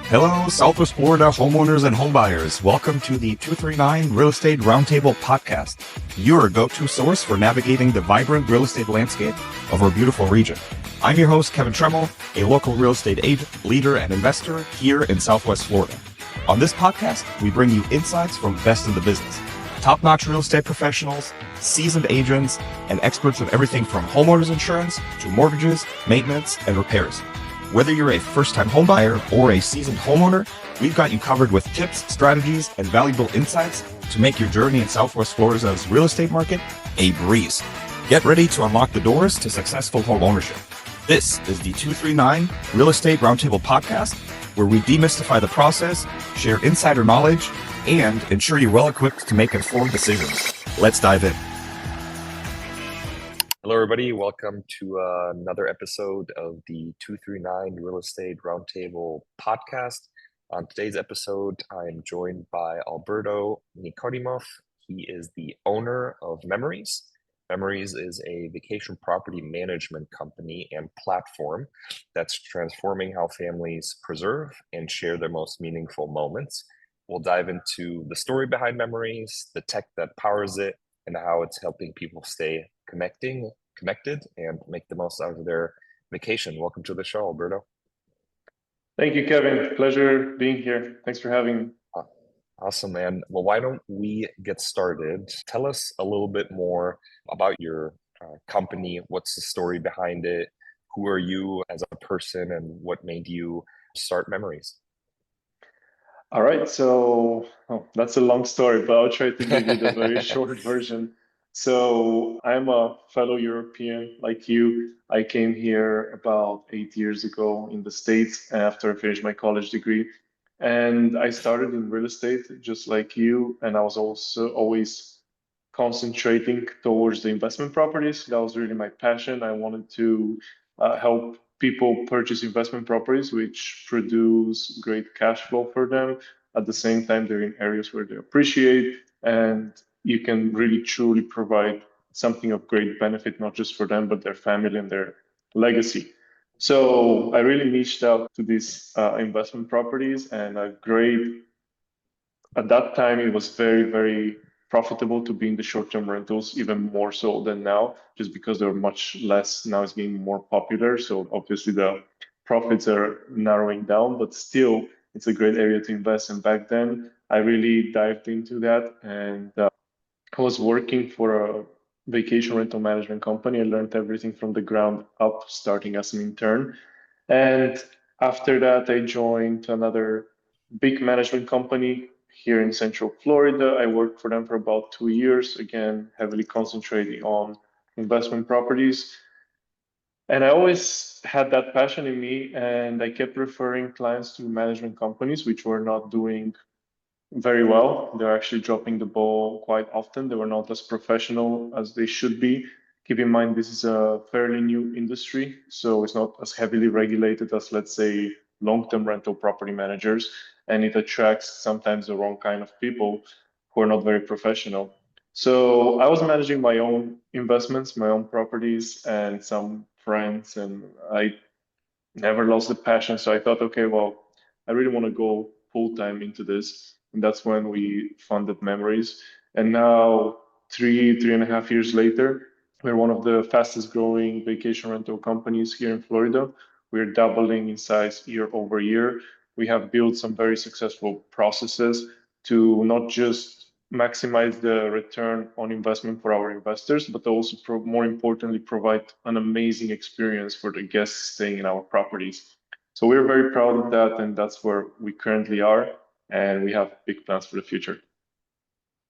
Hello, Southwest Florida homeowners and homebuyers. Welcome to the 239 Real Estate Roundtable Podcast, your go-to source for navigating the vibrant real estate landscape of our beautiful region. I'm your host, Kevin Tremmel, a local real estate agent, leader, and investor here in Southwest Florida. On this podcast, we bring you insights from best in the business, top-notch real estate professionals, seasoned agents, and experts in everything from homeowners insurance to mortgages, maintenance, and repairs. Whether you're a first-time homebuyer or a seasoned homeowner, we've got you covered with tips, strategies, and valuable insights to make your journey in Southwest Florida's real estate market a breeze. Get ready to unlock the doors to successful home ownership. This is the 239 Real Estate Roundtable Podcast, where we demystify the process, share insider knowledge, and ensure you're well-equipped to make informed decisions. Let's dive in. Hello, everybody. Welcome to another episode of the 239 Real Estate Roundtable Podcast. On today's episode, I am joined by Alberto Nikodimov. He is the owner of Memories. Memories is a vacation property management company and platform that's transforming how families preserve and share their most meaningful moments. We'll dive into the story behind Memories, the tech that powers it, and how it's helping people stay connected and make the most out of their vacation. Welcome to the show, Alberto. Thank you, Kevin. Pleasure being here. Thanks for having me. Awesome, man. Well, why don't we get started? Tell us a little bit more about your company. What's the story behind it? Who are you as a person, and what made you start Memories? All right, so that's a long story, but I'll try to give you the very short version. So I'm a fellow European like you. I came here about 8 years ago in the States after I finished my college degree. And I started in real estate just like you. And I was also always concentrating towards the investment properties. That was really my passion. I wanted to help people purchase investment properties which produce great cash flow for them. At the same time, they're in areas where they appreciate, and you can really truly provide something of great benefit, not just for them, but their family and their legacy. So I really niched out to these investment properties, and at that time, it was very, very profitable to be in the short-term rentals, even more so than now, just because they're much less. Now it's getting more popular. So obviously the profits are narrowing down, but still it's a great area to invest. And back then I really dived into that, and I was working for a vacation rental management company. I learned everything from the ground up, starting as an intern. And after that, I joined another big management company here in Central Florida. I worked for them for about 2 years, again, heavily concentrating on investment properties. And I always had that passion in me, and I kept referring clients to management companies which were not doing very well. They're actually dropping the ball quite often. They were not as professional as they should be. Keep in mind, this is a fairly new industry, so it's not as heavily regulated as, let's say, long-term rental property managers, and it attracts sometimes the wrong kind of people who are not very professional. So I was managing my own investments, my own properties, and some friends, and I never lost the passion. So I thought, okay, well, I really want to go full time into this. And that's when we funded Memories. And now, 3.5 years later, we're one of the fastest growing vacation rental companies here in Florida. We're doubling in size year over year. We have built some very successful processes to not just maximize the return on investment for our investors, but also more importantly, provide an amazing experience for the guests staying in our properties. So we're very proud of that, and that's where we currently are, and we have big plans for the future.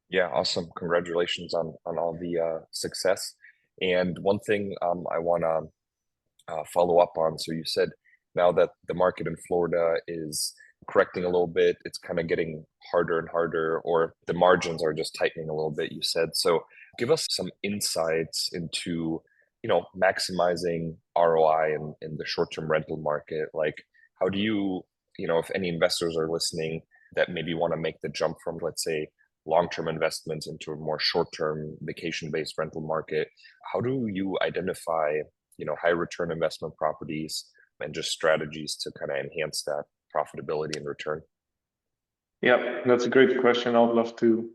Yeah, awesome. Congratulations on all the success. And one thing I want to follow up on. So you said now that the market in Florida is correcting a little bit, it's kind of getting harder and harder, or the margins are just tightening a little bit, you said. So give us some insights into, maximizing ROI in the short-term rental market. Like, how do you, if any investors are listening that maybe want to make the jump from, let's say, long-term investments into a more short-term vacation-based rental market, how do you identify, high return investment properties and just strategies to kind of enhance that profitability and return? Yeah, that's a great question. I would love to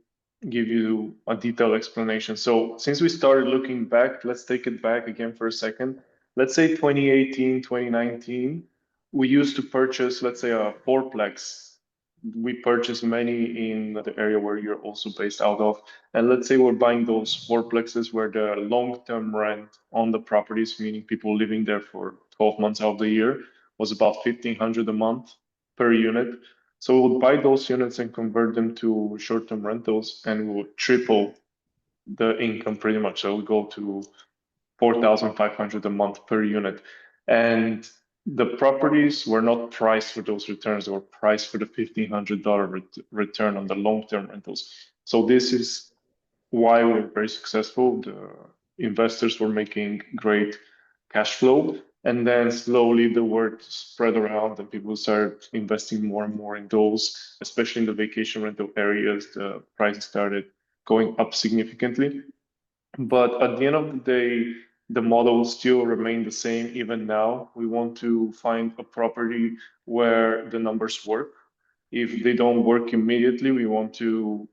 give you a detailed explanation. So since we started looking back, let's take it back again for a second. Let's say 2018, 2019, we used to purchase, let's say, a fourplex. We purchased many in the area where you're also based out of. And let's say we're buying those fourplexes where the long-term rent on the properties, meaning people living there for 12 months out of the year, was about 1,500 a month per unit. So we would buy those units and convert them to short-term rentals, and we would triple the income pretty much. So we go to 4,500 a month per unit. And the properties were not priced for those returns. They were priced for the $1,500 return on the long-term rentals. So this is why we're very successful. The investors were making great cash flow. And then slowly the word spread around and people started investing more and more in those, especially in the vacation rental areas. The prices started going up significantly. But at the end of the day, the model still remain the same even now. We want to find a property where the numbers work. If they don't work immediately, we want to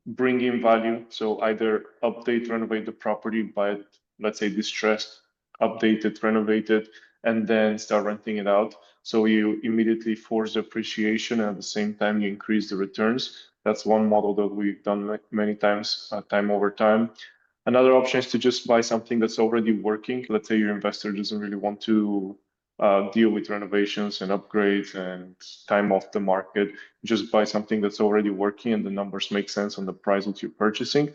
bring in value. So either update, renovate the property, buy it, let's say distressed, update it, renovate it, and then start renting it out. So you immediately force the appreciation and at the same time you increase the returns. That's one model that we've done many times, time over time. Another option is to just buy something that's already working. Let's say your investor doesn't really want to deal with renovations and upgrades and time off the market. Just buy something that's already working and the numbers make sense on the price that you're purchasing.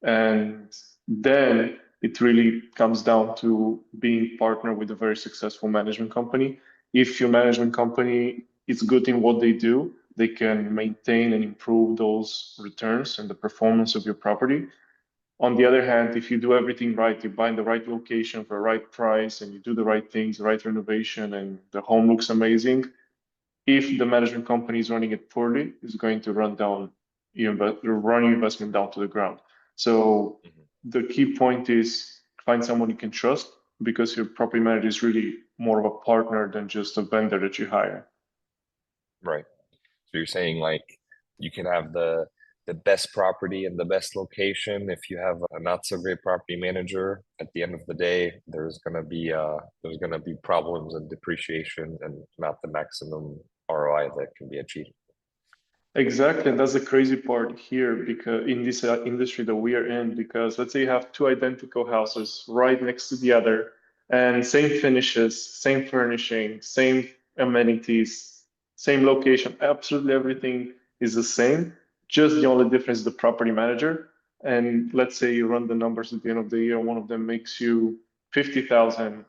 And then it really comes down to being partnered with a very successful management company. If your management company is good in what they do, they can maintain and improve those returns and the performance of your property. On the other hand, if you do everything right, you buy in the right location for the right price and you do the right things, the right renovation, and the home looks amazing, if the management company is running it poorly, it's going to run your investment down to the ground. So the key point is find someone you can trust because your property manager is really more of a partner than just a vendor that you hire. Right. So you're saying like you can have the best property and the best location. If you have a not so great property manager, at the end of the day, there's gonna be problems and depreciation and not the maximum ROI that can be achieved. Exactly, and that's the crazy part here because in this industry that we are in, because let's say you have two identical houses right next to the other, and same finishes, same furnishing, same amenities, same location, absolutely everything is the same. Just the only difference is the property manager. And let's say you run the numbers at the end of the year, one of them makes you 50,000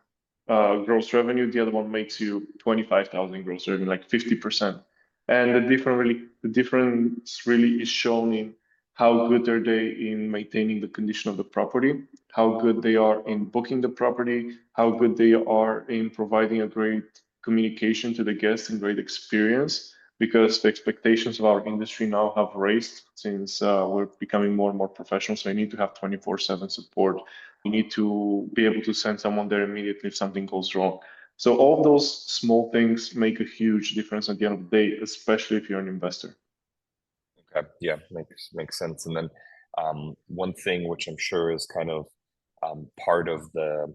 gross revenue, the other one makes you 25,000 gross revenue, like 50%. And the difference really is shown in how good are they in maintaining the condition of the property, how good they are in booking the property, how good they are in providing a great communication to the guests and great experience, because the expectations of our industry now have raised since we're becoming more and more professional. So you need to have 24/7 support. You need to be able to send someone there immediately if something goes wrong. So all those small things make a huge difference at the end of the day, especially if you're an investor. Okay, yeah, makes sense. And then one thing which I'm sure is kind of part of the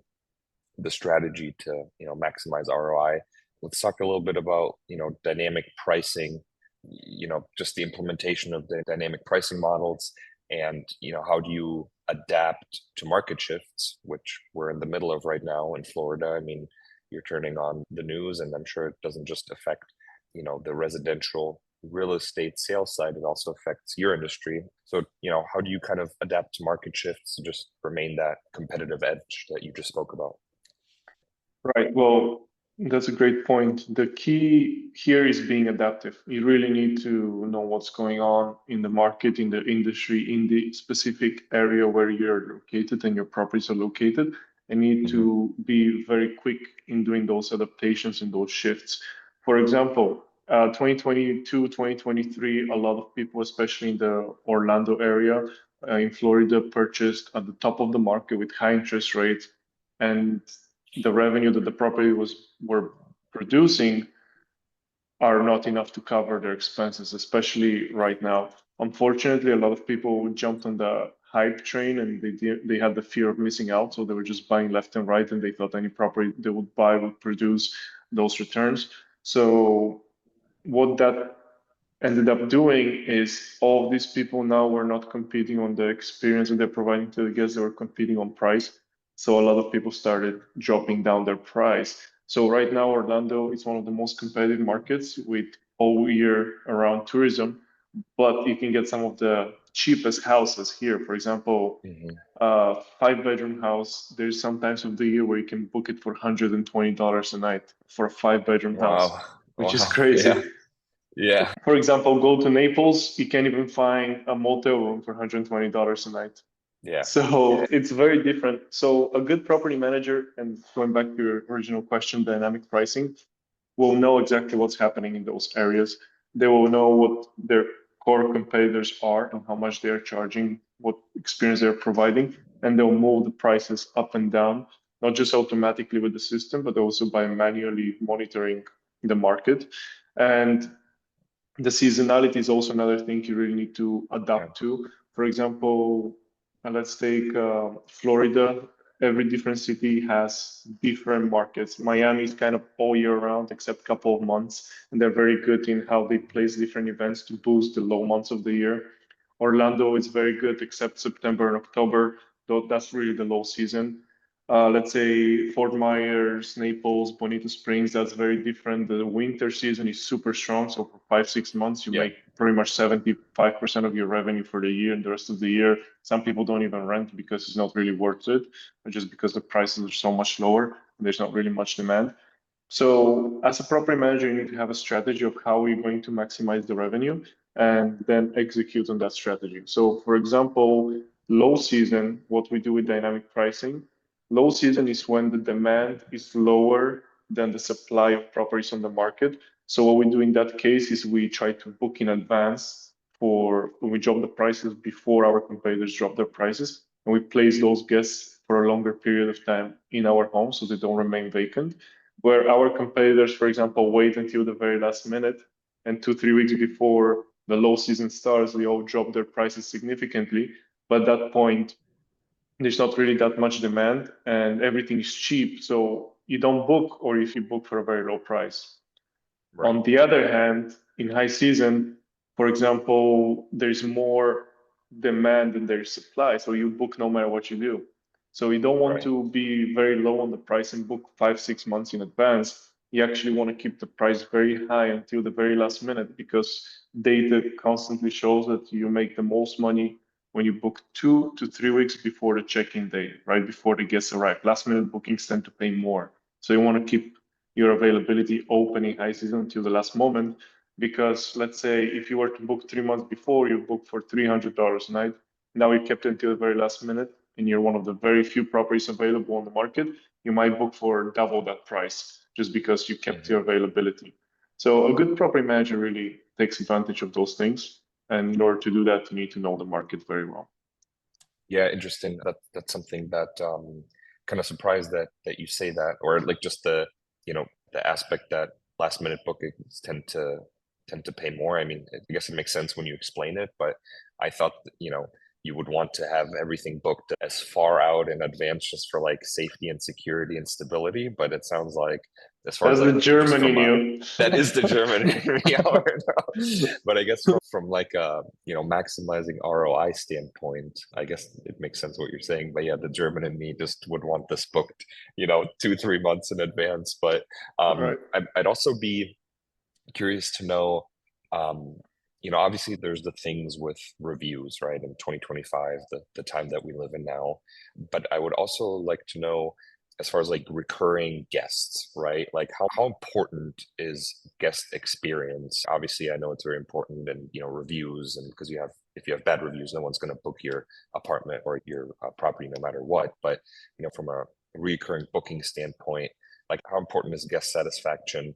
strategy to maximize ROI. Let's talk a little bit about dynamic pricing. Just the implementation of the dynamic pricing models, and how do you adapt to market shifts, which we're in the middle of right now in Florida. I mean, you're turning on the news and I'm sure it doesn't just affect the residential real estate sales side, it also affects your industry. So how do you kind of adapt to market shifts to just remain that competitive edge that you just spoke about? Right, well, that's a great point. The key here is being adaptive. You really need to know what's going on in the market, in the industry, in the specific area where you're located and your properties are located, and need to be very quick in doing those adaptations and those shifts. For example, 2022, 2023, a lot of people, especially in the Orlando area, in Florida, purchased at the top of the market with high interest rates, and the revenue that the property were producing are not enough to cover their expenses, especially right now. Unfortunately, a lot of people jumped on the hype train and they had the fear of missing out. So they were just buying left and right, and they thought any property they would buy would produce those returns. So what that ended up doing is all of these people now were not competing on the experience that they're providing to the guests, they were competing on price. So a lot of people started dropping down their price. So right now, Orlando is one of the most competitive markets with all year around tourism, but you can get some of the cheapest houses here. For example, five-bedroom house, there's some times of the year where you can book it for $120 a night for a five-bedroom house, Wow. which is Wow. crazy. Yeah. Yeah. For example, go to Naples, you can't even find a motel room for $120 a night. Yeah. So it's very different. So a good property manager, and going back to your original question, dynamic pricing, will know exactly what's happening in those areas. They will know what their core competitors are and how much they're charging, what experience they're providing, and they'll move the prices up and down, not just automatically with the system, but also by manually monitoring the market. And the seasonality is also another thing you really need to Yeah. adapt to. For example, let's take Florida. Every different city has different markets. Miami is kind of all year round, except a couple of months, and they're very good in how they place different events to boost the low months of the year. Orlando is very good, except September and October, though that's really the low season. Let's say Fort Myers, Naples, Bonita Springs, that's very different. The winter season is super strong. So for 5, 6 months, you Yeah. make pretty much 75% of your revenue for the year. And the rest of the year, some people don't even rent because it's not really worth it, or just because the prices are so much lower and there's not really much demand. So as a property manager, you need to have a strategy of how we're going to maximize the revenue and then execute on that strategy. So for example, low season, what we do with dynamic pricing, low season is when the demand is lower than the supply of properties on the market. So what we do in that case is we try to book in advance for when we drop the prices before our competitors drop their prices, and we place those guests for a longer period of time in our home so they don't remain vacant. Where our competitors, for example, wait until the very last minute and 2, 3 weeks before the low season starts, they all drop their prices significantly. But at that point, there's not really that much demand and everything is cheap. So you don't book, or if you book for a very low price. Right. On the other hand, in high season, for example, there's more demand than there's supply. So you book no matter what you do. So you don't want Right. to be very low on the price and book 5, 6 months in advance. You actually want to keep the price very high until the very last minute, because data constantly shows that you make the most money when you book 2 to 3 weeks before the check-in day, right before the guests arrive. Last minute bookings tend to pay more. So you want to keep your availability open in high season until the last moment, because let's say if you were to book 3 months before, you booked for $300 a night. Now you kept it until the very last minute, and you're one of the very few properties available on the market. You might book for double that price just because you kept your availability. So a good property manager really takes advantage of those things. And in order to do that, you need to know the market very well. Yeah, interesting. That's something that kind of surprised that you say that, or like just the the aspect that last minute bookings tend to pay more. I mean, I guess it makes sense when you explain it, but I thought that, you would want to have everything booked as far out in advance just for like safety and security and stability. But it sounds like, as far as That's like the just German in from you. that is the German in me. But I guess from like a maximizing ROI standpoint, I guess it makes sense what you're saying. But yeah, the German in me just would want this booked 2, 3 months in advance. But Right. I'd also be curious to know, obviously there's the things with reviews, right? In 2025, the time that we live in now. But I would also like to know, as far as like recurring guests, right? Like how important is guest experience? Obviously, I know it's very important, and reviews, and because if you have bad reviews, no one's going to book your apartment or your property no matter what. But from a recurring booking standpoint, like how important is guest satisfaction,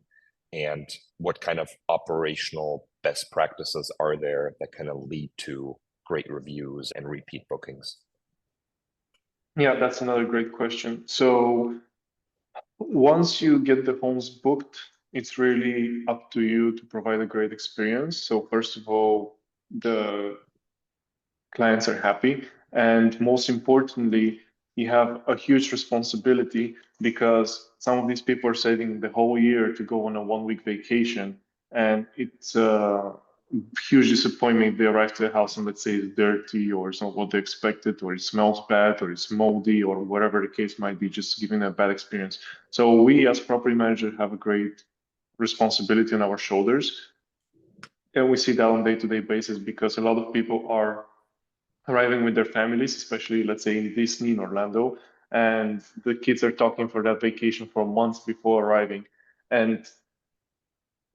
and what kind of operational best practices are there that kind of lead to great reviews and repeat bookings? Yeah, that's another great question. So once you get the homes booked, it's really up to you to provide a great experience. So first of all, the clients are happy. And most importantly, you have a huge responsibility because some of these people are saving the whole year to go on a 1 week vacation. And it's a huge disappointment if they arrive to the house and let's say it's dirty or it's not what they expected, or it smells bad, or it's moldy, or whatever the case might be, just giving a bad experience. So we as property managers have a great responsibility on our shoulders. And we see that on day-to-day basis because a lot of people are arriving with their families, especially let's say in Disney in Orlando, and the kids are talking for that vacation for months before arriving. And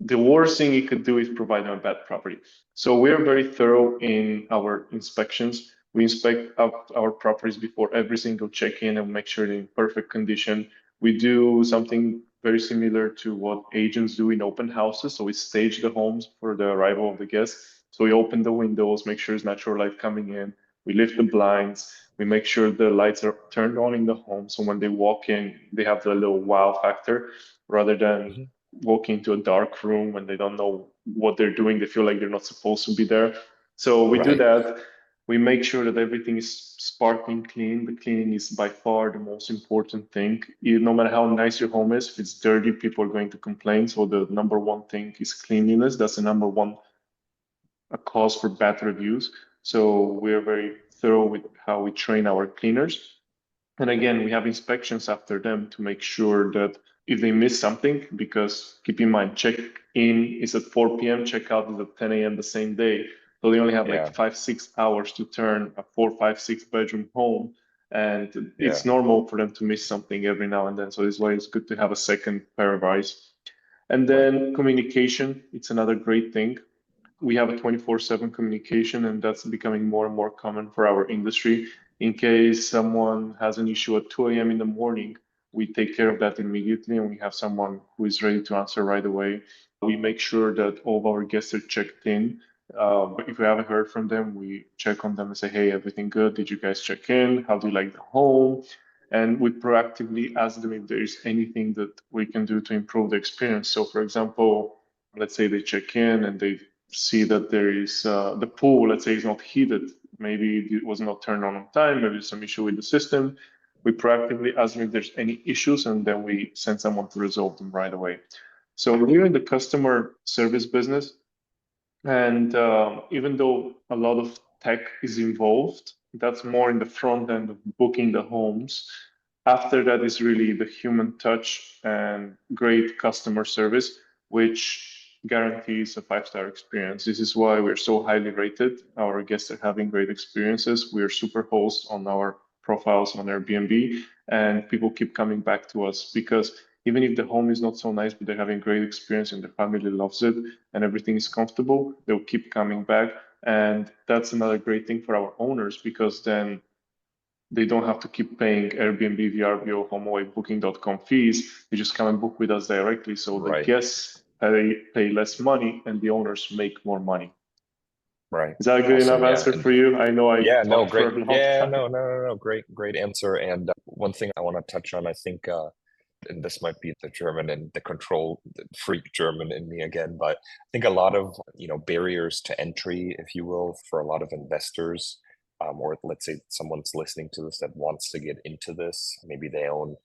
the worst thing you could do is provide them a bad property. So we're very thorough in our inspections. We inspect our properties before every single check-in and make sure they're in perfect condition. We do something very similar to what agents do in open houses. So we stage the homes for the arrival of the guests. So we open the windows, make sure it's natural light coming in. We lift the blinds. We make sure the lights are turned on in the home. So when they walk in, they have the little wow factor rather than walk into a dark room when they don't know what they're doing. They feel like they're not supposed to be there. So we do that. We make sure that everything is sparkling clean. The cleaning is by far the most important thing. No matter how nice your home is, if it's dirty, people are going to complain. So the number one thing is cleanliness. That's the number one cause for bad reviews. So we're very thorough with how we train our cleaners. And again, we have inspections after them to make sure that if they miss something, because keep in mind, check-in is at 4 p.m., check-out is at 10 a.m. the same day. So they only have like 5-6 hours to turn a 4-5-6 bedroom home. And it's normal for them to miss something every now and then. So this is why it's good to have a second pair of eyes. And then communication, it's another great thing. We have a 24/7 communication, and that's becoming more and more common for our industry. In case someone has an issue at 2 a.m. in the morning, we take care of that immediately, and we have someone who is ready to answer right away. We make sure that all of our guests are checked in. But if we haven't heard from them, we check on them and say, hey, everything good? Did you guys check in? How do you like the home? And we proactively ask them if there is anything that we can do to improve the experience. So for example, let's say they check in and they see that there is the pool, let's say, is not heated. Maybe it was not turned on time. Maybe there's some issue with the system. We proactively ask them if there's any issues, and then we send someone to resolve them right away. So we're in the customer service business. And even though a lot of tech is involved, that's more in the front end of booking the homes. After that is really the human touch and great customer service, which guarantees a 5-star experience. This is why we're so highly rated. Our guests are having great experiences. We're super hosts on our profiles on Airbnb, and people keep coming back to us because even if the home is not so nice, but they're having great experience and the family loves it and everything is comfortable, they'll keep coming back. And that's another great thing for our owners because then they don't have to keep paying Airbnb, VRBO, HomeAway, Booking.com fees. They just come and book with us directly. So the guests pay less money and the owners make more money. Right. Is that a good enough answer for you? I know I talked for a long time. No. Great answer. And one thing I want to touch on, I think, and this might be the German and the control freak German in me again, but I think a lot of, barriers to entry, if you will, for a lot of investors, or let's say someone's listening to this that wants to get into this. Maybe they own,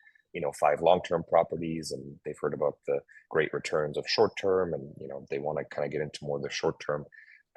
5 long-term properties and they've heard about the great returns of short-term and, they want to kind of get into more of the short-term.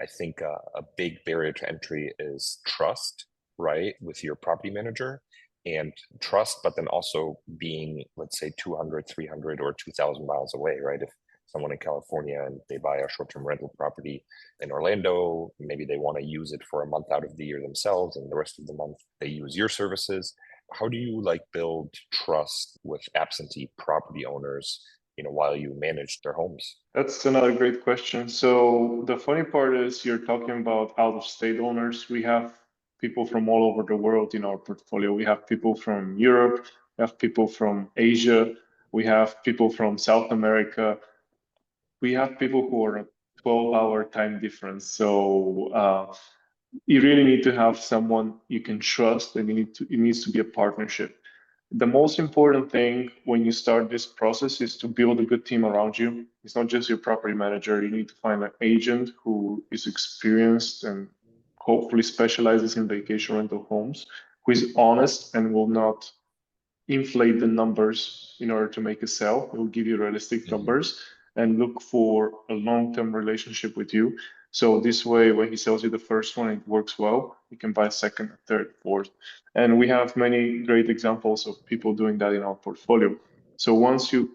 I think a big barrier to entry is trust, right, with your property manager. And trust, but then also being, let's say, 200, 300, or 2,000 miles away, right? If someone in California and they buy a short-term rental property in Orlando, maybe they want to use it for a month out of the year themselves, and the rest of the month they use your services. How do you build trust with absentee property owners, while you manage their homes? That's another great question. So the funny part is you're talking about out-of-state owners. We have people from all over the world in our portfolio. We have people from Europe, we have people from Asia, we have people from South America. We have people who are 12-hour time difference. So you really need to have someone you can trust, and it needs to be a partnership. The most important thing when you start this process is to build a good team around you. It's not just your property manager. You need to find an agent who is experienced and hopefully specializes in vacation rental homes, who is honest and will not inflate the numbers in order to make a sale. It will give you realistic Mhm. numbers and look for a long-term relationship with you. So this way, when he sells you the first one, it works well. You can buy second, third, fourth. And we have many great examples of people doing that in our portfolio. So once you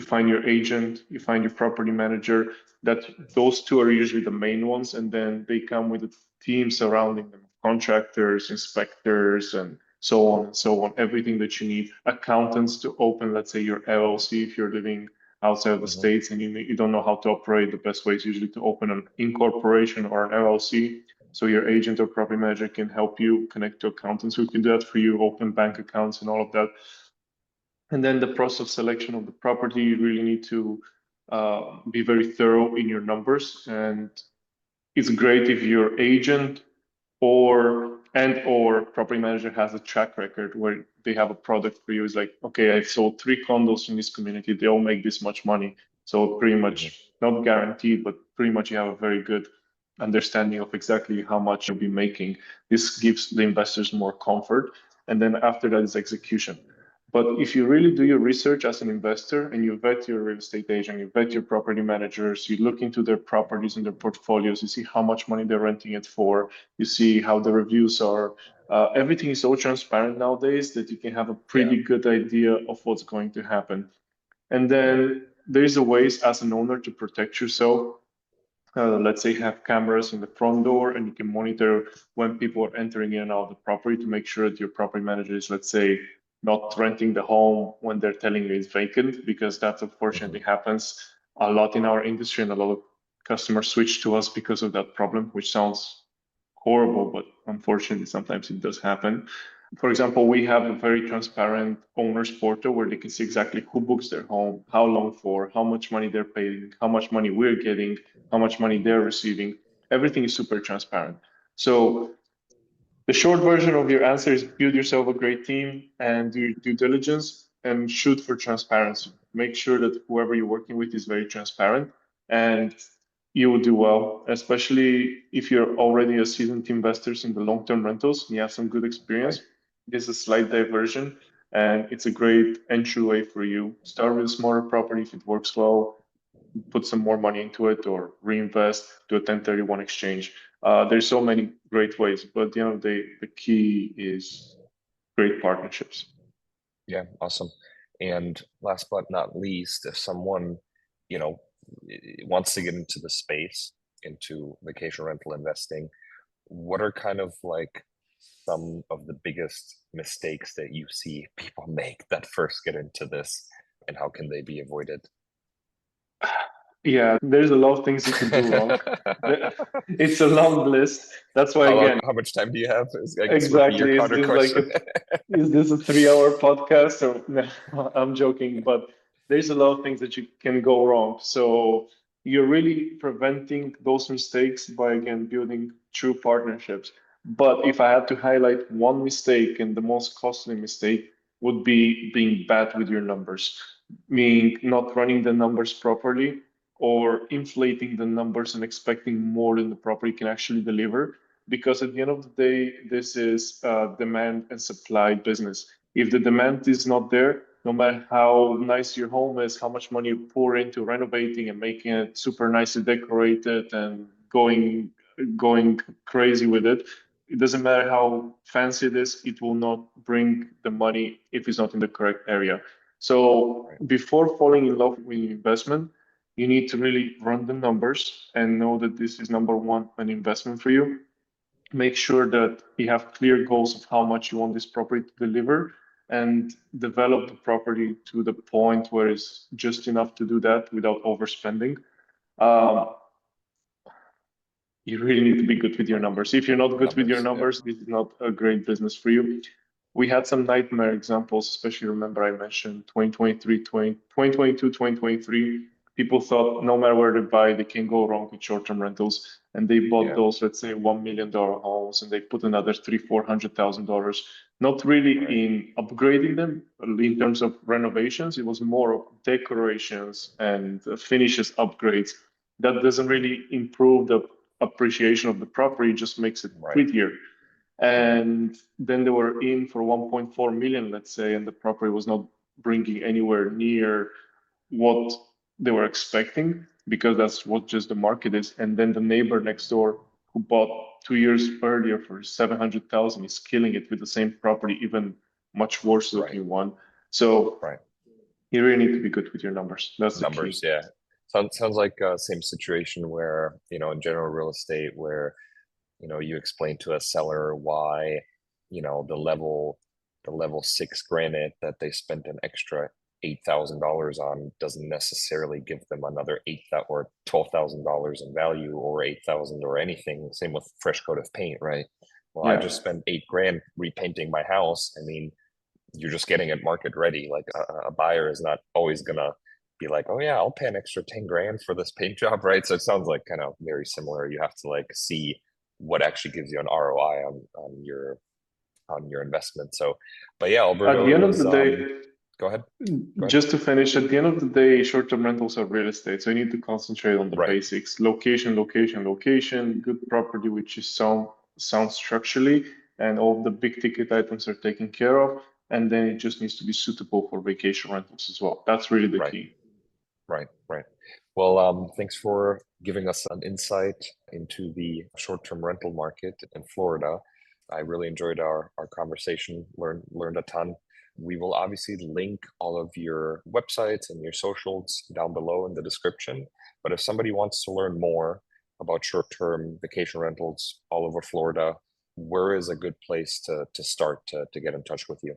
find your agent, you find your property manager, that those two are usually the main ones, and then they come with a team surrounding them, contractors, inspectors, and so on and so on, everything that you need. Accountants to open, let's say, your LLC if you're living outside of the Mhm. States and you don't know how to operate, the best way is usually to open an incorporation or an LLC. So your agent or property manager can help you connect to accountants who can do that for you, open bank accounts and all of that. And then the process of selection of the property, you really need to be very thorough in your numbers. And it's great if your agent or property manager has a track record where they have a product for you. It's like, okay, I've sold 3 condos in this community. They all make this much money. So pretty Mhm. much not guaranteed, but pretty much you have a very good understanding of exactly how much you'll be making. This gives the investors more comfort. And then after that is execution. But if you really do your research as an investor and you vet your real estate agent, you vet your property managers, you look into their properties and their portfolios, you see how much money they're renting it for, you see how the reviews are. Everything is so transparent nowadays that you can have a Yeah. pretty good idea of what's going to happen. And Yeah. then there's a ways as an owner to protect yourself. Let's say have cameras in the front door and you can monitor when people are entering in and out of the property to make sure that your property manager is, let's say, not renting the home when they're telling you it's vacant, because that Mhm. unfortunately happens a lot in our industry and a lot of customers switch to us because of that problem, which sounds horrible, but unfortunately sometimes it does happen. For example, we have a very transparent owners portal where they can see exactly who books their home, how long for, how much money they're paying, how much money we're getting, how much money they're receiving. Everything is super transparent. So the short version of your answer is build yourself a great team and do your due diligence and shoot for transparency. Make sure that whoever you're working with is very transparent and you will do well, especially if you're already a seasoned investor in the long-term rentals and you have some good experience. This is a slight diversion and it's a great entryway for you. Start with a smaller property if it works well, put some more money into it or reinvest, do a 1031 exchange. There's so many great ways, but at the end of the day, the key is great partnerships. Yeah. Awesome. And last but not least, if someone, you know, wants to get into the space, into vacation rental investing, what are kind of like some of the biggest mistakes that you see people make that first get into this, and how can they be avoided? Yeah, there's a lot of things you can do wrong. It's a long list. That's why, How long? again, How much time do you have? I guess would be your exactly. counter question. Is this a 3 hour podcast? Or no, I'm joking, but there's a lot of things that you can go wrong. So you're really preventing those mistakes by again building true partnerships. But if I had to highlight one mistake, and the most costly mistake would be being bad with your numbers, meaning not running the numbers properly or inflating the numbers and expecting more than the property can actually deliver, because at the end of the day, this is a demand and supply business. If the demand is not there, no matter how nice your home is, how much money you pour into renovating and making it super nicely decorated and going crazy with it, it doesn't matter how fancy it is, it will not bring the money if it's not in the correct area. So Right. before falling in love with investment, you need to really run the numbers and know that this is number one, an investment for you. Make sure that you have clear goals of how much you want this property to deliver and develop the property to the point where it's just enough to do that without overspending. Um, you really need to be good with your Right. numbers. If you're not good with your Numbers. Yeah. numbers, this is not a great business for you. We had some nightmare examples, especially remember I mentioned 2023, 2022, 2023. People thought no matter where they buy, they can go wrong with short-term rentals. and they bought those, let's say, $1 million homes, and they put another $300,000-$400,000, not really in upgrading them in terms of renovations. It was more of decorations and finishes upgrades. That doesn't really improve the appreciation of the property, just makes it prettier. And then they were in for 1.4 million, let's say, and the property was not bringing anywhere near what they were expecting, because that's what just the market is. And then the neighbor next door who bought 2 years earlier for 700,000 is killing it with the same property, even much worse looking one. So you really need to be good with your numbers. That's the key. Yeah. Sounds like same situation where, in general real estate, where, you explain to a seller why, the level 6 granite that they spent an extra $8,000 on doesn't necessarily give them another $8,000 or $12,000 in value, or $8,000 or anything. Same with fresh coat of paint, right? Well, I just spent $8,000 repainting my house. I mean, you're just getting it market ready. Like a buyer is not always gonna be like, oh yeah, I'll pay an extra $10,000 for this paint job, right? So it sounds like kind of very similar. You have to like see what actually gives you an ROI on your investment. So, but yeah, Alberto, at the end of the day, go ahead. Just to finish, at the end of the day, short-term rentals are real estate. So you need to concentrate on the basics: location, good property, which is sound structurally, and all the big ticket items are taken care of. And then it just needs to be suitable for vacation rentals as well. That's really the key. Right. Well, thanks for giving us an insight into the short-term rental market in Florida. I really enjoyed our conversation, learned a ton. We will obviously link all of your websites and your socials down below in the description. But if somebody wants to learn more about short-term vacation rentals all over Florida, where is a good place to start to get in touch with you?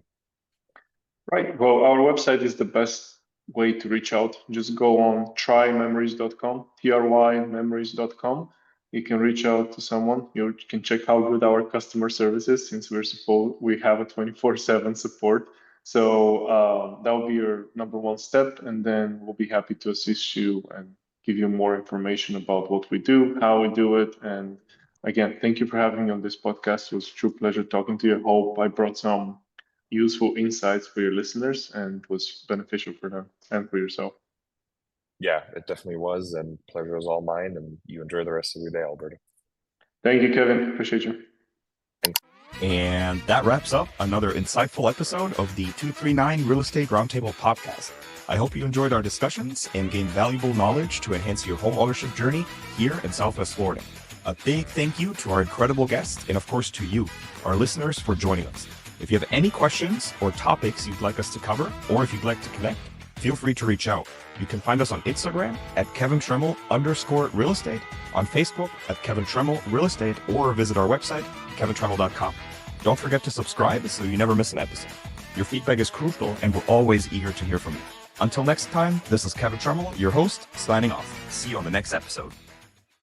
Right. Well, our website is the best way to reach out. Just go on trymemories.com, trymemories.com. You can reach out to someone. You can check how good our customer service is, since we have a 24/7 support. So that will be your number one step, and then we'll be happy to assist you and give you more information about what we do, how we do it. And again, thank you for having me on this podcast. It was a true pleasure talking to you. I hope I brought some useful insights for your listeners and was beneficial for them and for yourself. Yeah, it definitely was, and pleasure is all mine. And you enjoy the rest of your day, Alberto. Thank you, Kevin. Appreciate you. Thanks. And that wraps up another insightful episode of the 239 Real Estate Roundtable Podcast. I hope you enjoyed our discussions and gained valuable knowledge to enhance your home ownership journey here in Southwest Florida. A big thank you to our incredible guests, and of course to you, our listeners, for joining us. If you have any questions or topics you'd like us to cover, or if you'd like to connect, feel free to reach out. You can find us on Instagram at Kevin Tremmel _real estate, on Facebook at Kevin Tremmel Real Estate, or visit our website, kevintremmel.com. Don't forget to subscribe so you never miss an episode. Your feedback is crucial, and we're always eager to hear from you. Until next time, this is Kevin Tremmel, your host, signing off. See you on the next episode.